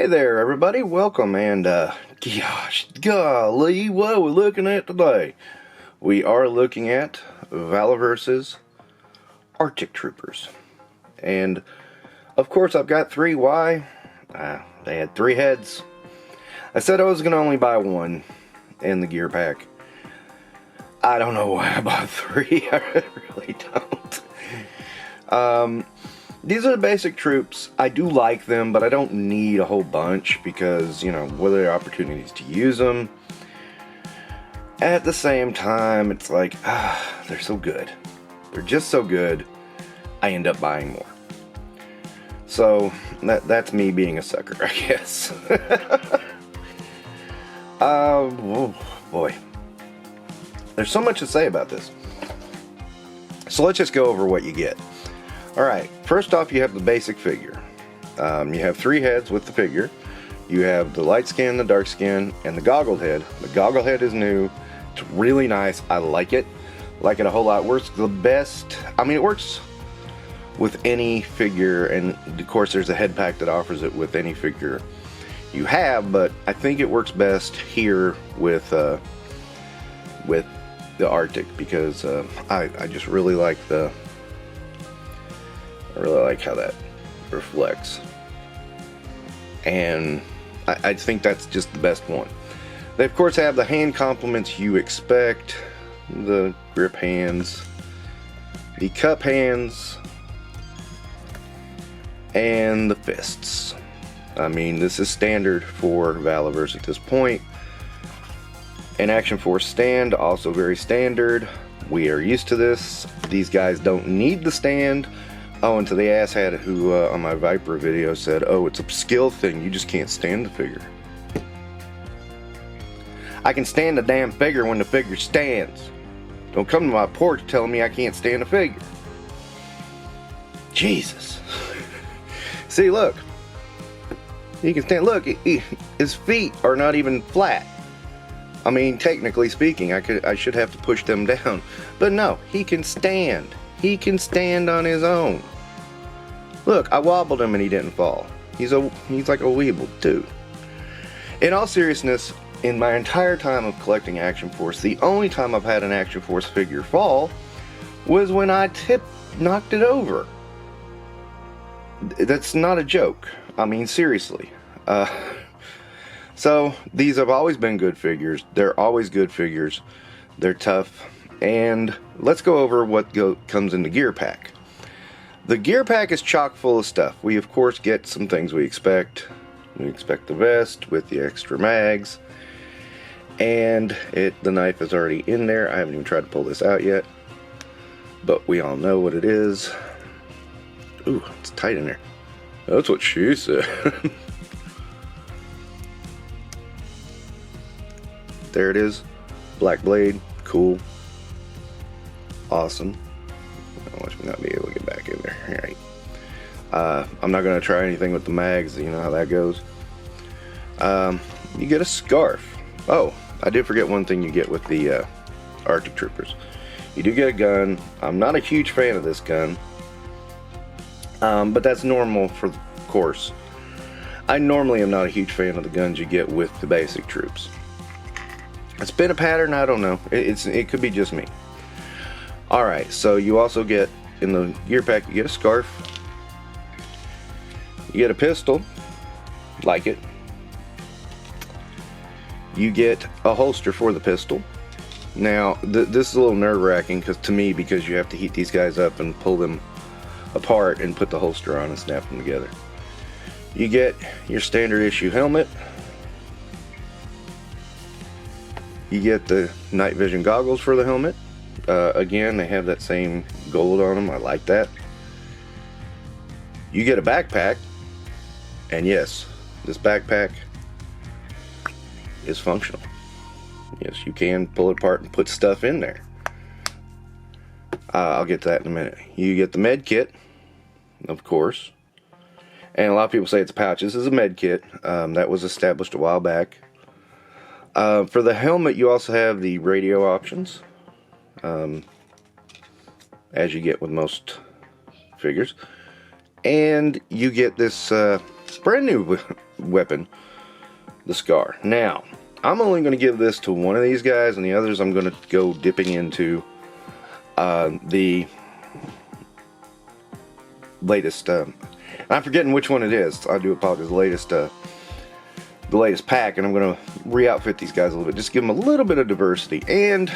there, everybody. Welcome, and golly, what are we looking at today? We are looking at Valaverse's Artic Troopers. And, of course, I've got three. Why? They had three heads. I said I was going to only buy one in the gear pack. I don't know why I bought three. I really don't. These are the basic troops. I do like them, but I don't need a whole bunch because, you know, what are the opportunities to use them? At the same time, it's like, they're so good. They're just so good, I end up buying more. So, that's me being a sucker, I guess. Oh boy. There's so much to say about this. So let's just go over what you get. Alright, first off you have the basic figure. You have three heads with the figure. You have the light skin, the dark skin, and the goggle head. The goggle head is new. It's really nice. I like it. Like it a whole lot. Works the best. I mean, it works with any figure, and of course there's a head pack that offers it with any figure you have, but I think it works best here with the Artic because I just really like how that reflects, and I think that's just the best one. They of course have the hand complements you expect, the grip hands, the cup hands, and the fists. I mean, this is standard for Valaverse at this point. An Action Force stand, also very standard. We are used to this. These guys don't need the stand. Oh, and to the asshat who on my Viper video said, oh, it's a skill thing, you just can't stand the figure. I can stand the damn figure when the figure stands. Don't come to my porch telling me I can't stand a figure. Jesus. See, look. He can stand. Look, his feet are not even flat. I mean, technically speaking, I should have to push them down. But no, he can stand. He can stand on his own. Look, I wobbled him and he didn't fall. He's like a weeble dude. In all seriousness, in my entire time of collecting Action Force, the only time I've had an Action Force figure fall was when I knocked it over. That's not a joke. I mean, seriously. So, these have always been good figures. They're always good figures. They're tough. And let's go over what comes in the gear pack. The gear pack is chock full of stuff. We, of course, get some things we expect. We expect the vest with the extra mags. And the knife is already in there. I haven't even tried to pull this out yet. But we all know what it is. Ooh, it's tight in there. That's what she said. There it is. Black blade. Cool. Awesome. Watch me not be able to get back in there. Alright. I'm not going to try anything with the mags. You know how that goes. You get a scarf. Oh, I did forget one thing you get with the Artic Troopers. You do get a gun. I'm not a huge fan of this gun. But that's normal for the course. I normally am not a huge fan of the guns you get with the basic troops. It's been a pattern, I don't know. It could be just me. Alright, so you also get, in the gear pack, you get a scarf. You get a pistol. Like it. You get a holster for the pistol. Now, this is a little nerve-wracking to me because you have to heat these guys up and pull them apart and put the holster on and snap them together. You get your standard issue helmet. You get the night vision goggles for the helmet. Again, they have that same gold on them. I like that. You get a backpack, and yes, this backpack is functional. Yes, you can pull it apart and put stuff in there. I'll get to that in a minute. You get the med kit, of course. And a lot of people say it's a pouch. This is a med kit. That was established a while back. For the helmet, you also have the radio options. As you get with most figures. And you get this brand new weapon, the Scar. Now, I'm only going to give this to one of these guys, and the others I'm going to go dipping into the latest. I'm forgetting which one it is. I do apologize. The latest pack, and I'm going to re-outfit these guys a little bit. Just give them a little bit of diversity, and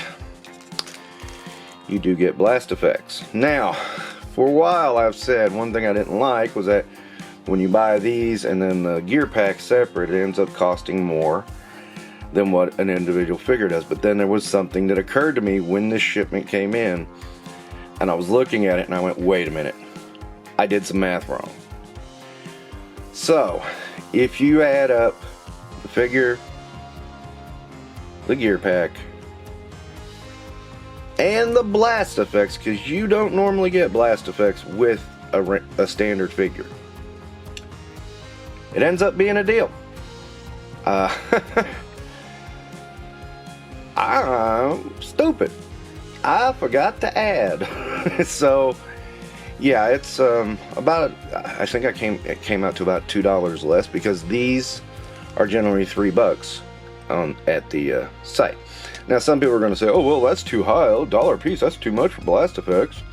you do get blast effects. Now, for a while I've said one thing I didn't like was that when you buy these and then the gear pack separate, it ends up costing more than what an individual figure does. But then there was something that occurred to me when this shipment came in, and I was looking at it and I went, wait a minute, I did some math wrong. So if you add up the figure, the gear pack, and the blast effects, because you don't normally get blast effects with a standard figure, it ends up being a deal. I'm stupid. I forgot to add. So yeah, it's about, I think it came out to about $2 less, because these are generally $3 at the site. Now some people are going to say, oh well, that's too high, $1 a piece, that's too much for blast effects.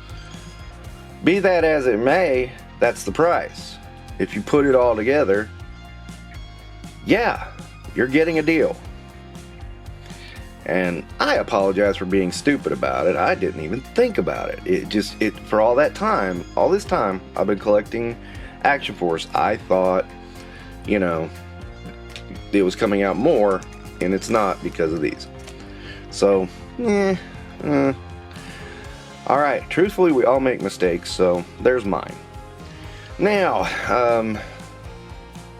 Be that as it may, that's the price. If you put it all together, yeah, you're getting a deal. And I apologize for being stupid about it. I didn't even think about it. For all this time I've been collecting Action Force, I thought, you know, it was coming out more, and it's not because of these. So, alright, truthfully, we all make mistakes, so there's mine. Now,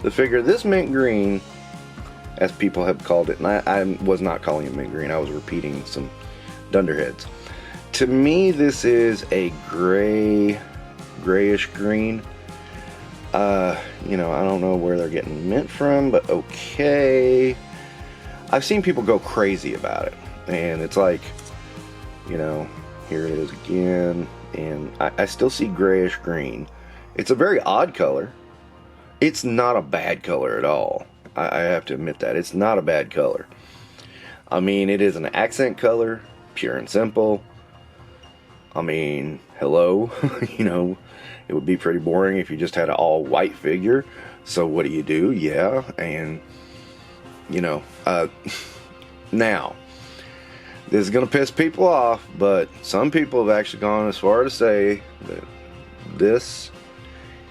the figure, this mint green, as people have called it, and I was not calling it mint green, I was repeating some dunderheads. To me, this is a grayish green. You know, I don't know where they're getting mint from, but okay. I've seen people go crazy about it, and it's like, you know, here it is again, and I still see grayish green. It's a very odd color. It's not a bad color at all. I have to admit that. It's not a bad color. I mean, it is an accent color, pure and simple. I mean, hello, you know, it would be pretty boring if you just had an all white figure. So what do? Yeah, and, you know, now, this is going to piss people off, but some people have actually gone as far to say that this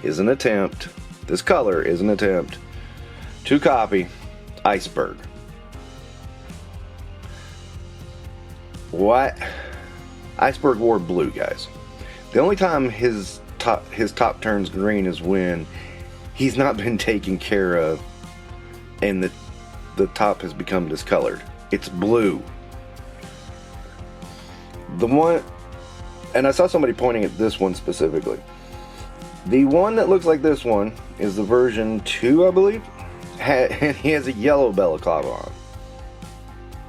is an attempt, this color is an attempt to copy Iceberg. What? Iceberg wore blue, guys. The only time his top turns green is when he's not been taken care of and the top has become discolored. It's blue. The one, and I saw somebody pointing at this one specifically. The one that looks like this one is the version 2, I believe. And he has a yellow balaclava on.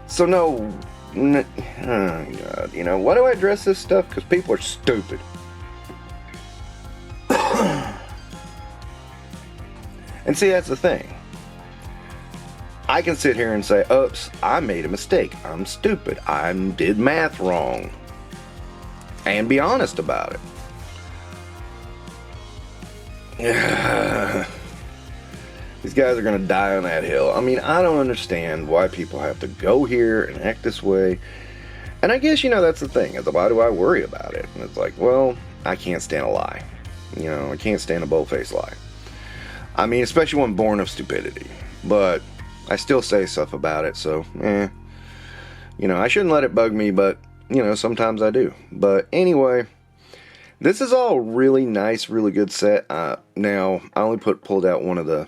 So no, oh God, you know, why do I address this stuff? Because people are stupid. And see, that's the thing. I can sit here and say, oops, I made a mistake. I'm stupid. I did math wrong. And be honest about it. These guys are going to die on that hill. I mean, I don't understand why people have to go here and act this way. And I guess, you know, that's the thing. Why do I worry about it? And it's like, well, I can't stand a lie. You know, I can't stand a bold-faced lie. I mean, especially when born of stupidity. But I still say stuff about it, so, you know, I shouldn't let it bug me, but, you know, sometimes I do. But anyway, this is all really nice, really good set. Now, I only pulled out one of the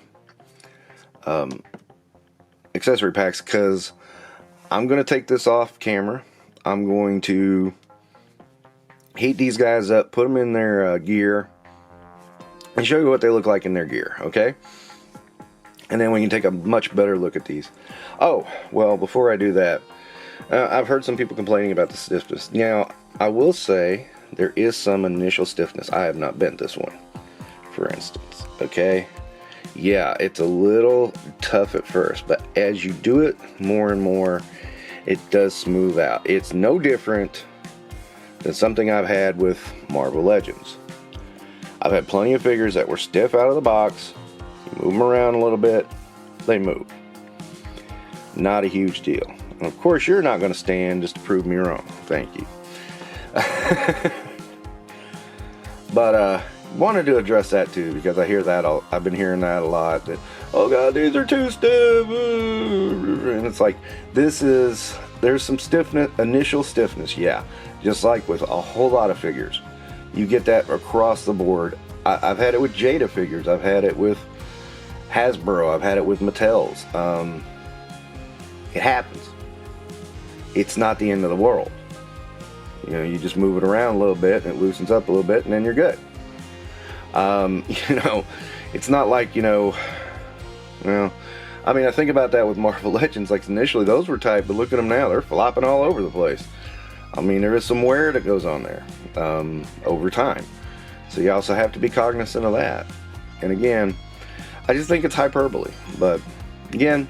accessory packs because I'm going to take this off camera. I'm going to heat these guys up, put them in their gear, and show you what they look like in their gear, okay? And then we can take a much better look at these. Oh, well, before I do that, I've heard some people complaining about the stiffness. Now, I will say there is some initial stiffness. I have not bent this one, for instance, okay? yeah, it's a little tough at first, but as you do it more and more, it does smooth out. It's no different than something I've had with Marvel Legends. I've had plenty of figures that were stiff out of the box. You move them around a little bit, they move. Not a huge deal. And of course, you're not going to stand just to prove me wrong. Thank you. But wanted to address that too, because I hear that I've been hearing that a lot, that, oh god, these are too stiff, and it's like, there's some stiffness, initial stiffness, yeah, just like with a whole lot of figures. You get that across the board. I've had it with Jada figures, I've had it with Hasbro, I've had it with Mattel's. It happens. It's not the end of the world. You know, you just move it around a little bit and it loosens up a little bit and then you're good. You know, it's not like, you know, well, I mean, I think about that with Marvel Legends. Like, initially those were tight, but look at them now, they're flopping all over the place. I mean, there is some wear that goes on there over time, so you also have to be cognizant of that. And again, I just think it's hyperbole. But again,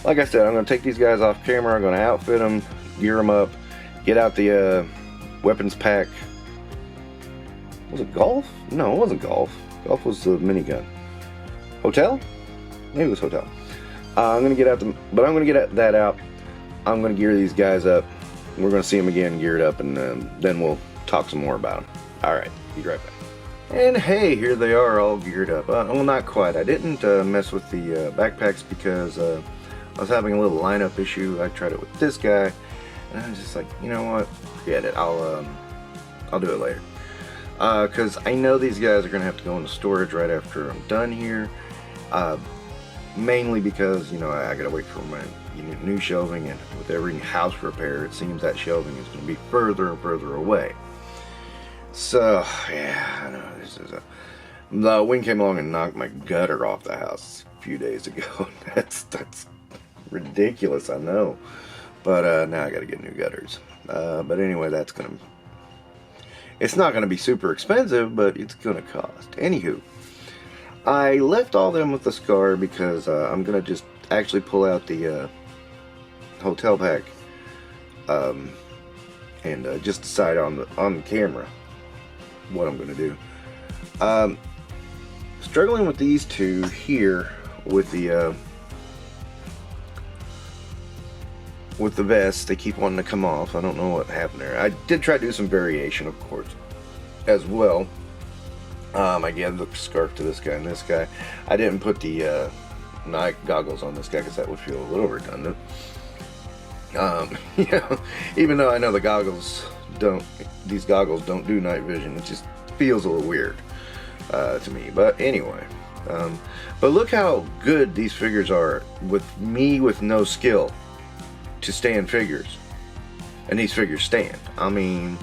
like I said, I'm going to take these guys off camera, I'm going to outfit them, gear them up, get out the weapons pack. Was it golf? No, it wasn't golf. Golf was the minigun. Hotel? Maybe it was hotel. I'm gonna get out but I'm gonna get that out. I'm gonna gear these guys up. We're gonna see them again geared up, and then we'll talk some more about them. All right, be right back. And hey, here they are, all geared up. Well, not quite. I didn't mess with the backpacks because I was having a little lineup issue. I tried it with this guy, and I was just like, you know what? Forget it. I'll do it later. Because I know these guys are going to have to go into storage right after I'm done here. Mainly because, you know, I got to wait for my new shelving, and with every house repair, it seems that shelving is going to be further and further away. So, yeah, I know, the wind came along and knocked my gutter off the house a few days ago. That's ridiculous, I know. But now I got to get new gutters. But anyway, it's not going to be super expensive, but it's going to cost. Anywho, I left all them with the scar because I'm going to just actually pull out the hotel pack and just decide on the camera what I'm going to do. Struggling with these two here with the vest. They keep wanting to come off. I don't know what happened there. I did try to do some variation, of course, as well. I gave the scarf to this guy and this guy. I didn't put the night goggles on this guy because that would feel a little redundant. You know, even though I know these goggles don't do night vision, it just feels a little weird to me. But anyway, but look how good these figures are with me with no skill to stand figures, and these figures stand. I mean,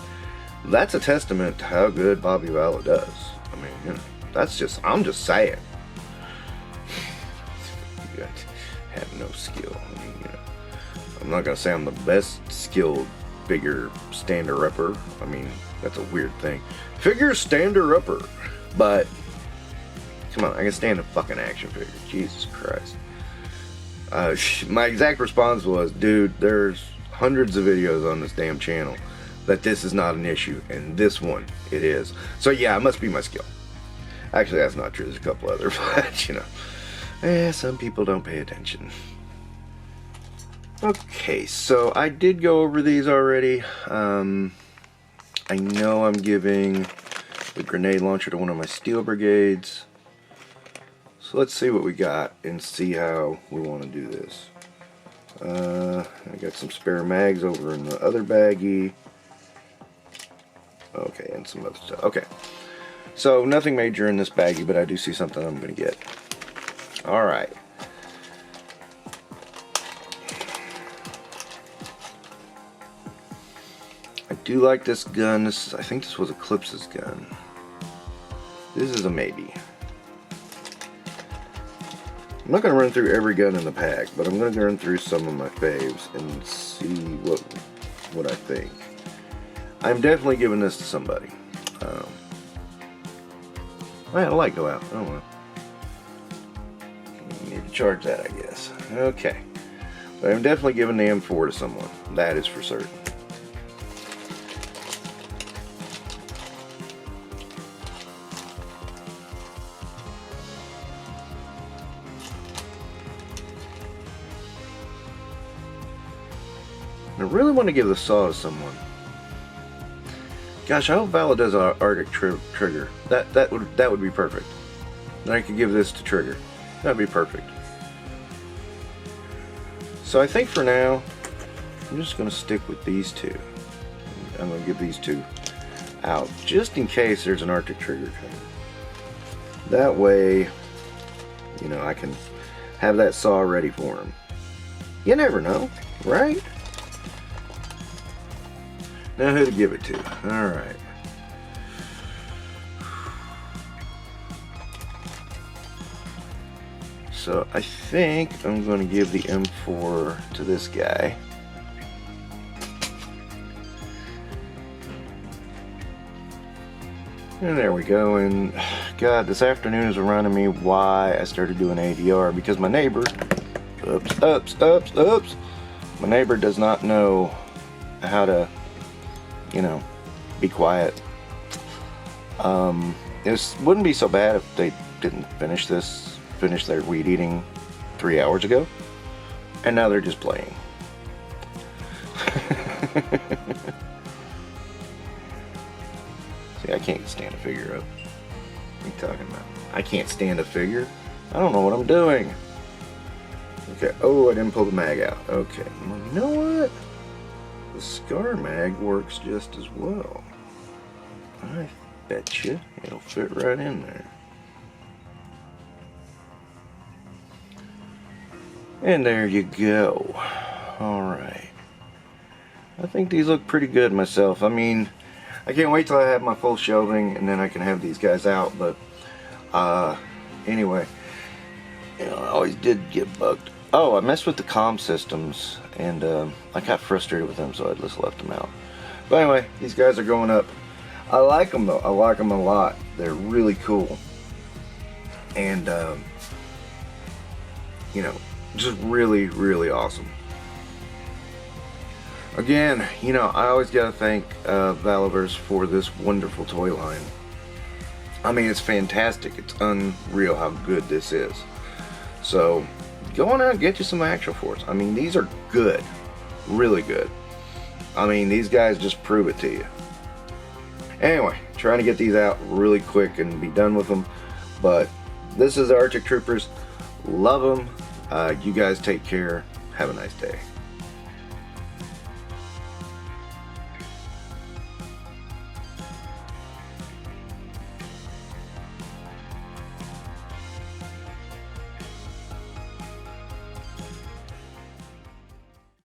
that's a testament to how good Bobby Valla does. I mean, you know, I'm just saying. You guys have no skill. I mean, you know, I'm not gonna say I'm the best skilled figure stander-upper. I mean, that's a weird thing. Figure stander-upper, but come on, I can stand a fucking action figure. Jesus Christ. My exact response was, dude, there's hundreds of videos on this damn channel that this is not an issue, and this one, it is. So yeah, it must be my skill. Actually, that's not true. There's a couple other, but you know, some people don't pay attention. Okay, so I did go over these already. I know I'm giving the grenade launcher to one of my steel brigades. So let's see what we got and see how we want to do this. I got some spare mags over in the other baggie. Okay, and some other stuff. Okay, so nothing major in this baggie, but I do see something I'm going to get. Alright. I do like this gun. I think this was Eclipse's gun. This is a maybe. I'm not going to run through every gun in the pack, but I'm going to run through some of my faves and see what I think. I'm definitely giving this to somebody. I had a light go out. I don't know. You need to charge that, I guess. Okay. But I'm definitely giving the M4 to someone. That is for certain. I really want to give the saw to someone. Gosh, I hope Vala does an Artic trigger. That would be perfect. Then I could give this to Trigger. That'd be perfect. So I think for now, I'm just going to stick with these two. I'm going to give these two out, just in case there's an Artic trigger coming. That way, you know, I can have that saw ready for him. You never know, right? Now who to give it to? Alright. So I think I'm going to give the M4 to this guy. And there we go. And God, this afternoon is reminding me why I started doing ADR, because my neighbor, oops, my neighbor does not know how to, you know, be quiet. It wouldn't be so bad if they didn't finish their weed eating 3 hours ago, and now they're just playing. See, I can't stand a figure up. What are you talking about? I can't stand a figure? I don't know what I'm doing. Okay, oh, I didn't pull the mag out. Okay, well, you know what? The Scar mag works just as well. I bet you it'll fit right in there. And there you go. Alright. I think these look pretty good myself. I mean, I can't wait till I have my full shelving and then I can have these guys out. But anyway, you know, I always did get bugged. Oh, I messed with the comm systems and I got frustrated with them, so I just left them out. But anyway, these guys are going up. I like them though. I like them a lot. They're really cool. And you know, just really, really awesome. Again, you know, I always gotta thank Valaverse for this wonderful toy line. I mean, it's fantastic. It's unreal how good this is. So, go on out and get you some Action Force. I mean, these are good. Really good. I mean, these guys just prove it to you. Anyway, trying to get these out really quick and be done with them. But this is the Arctic Troopers. Love them. You guys take care. Have a nice day.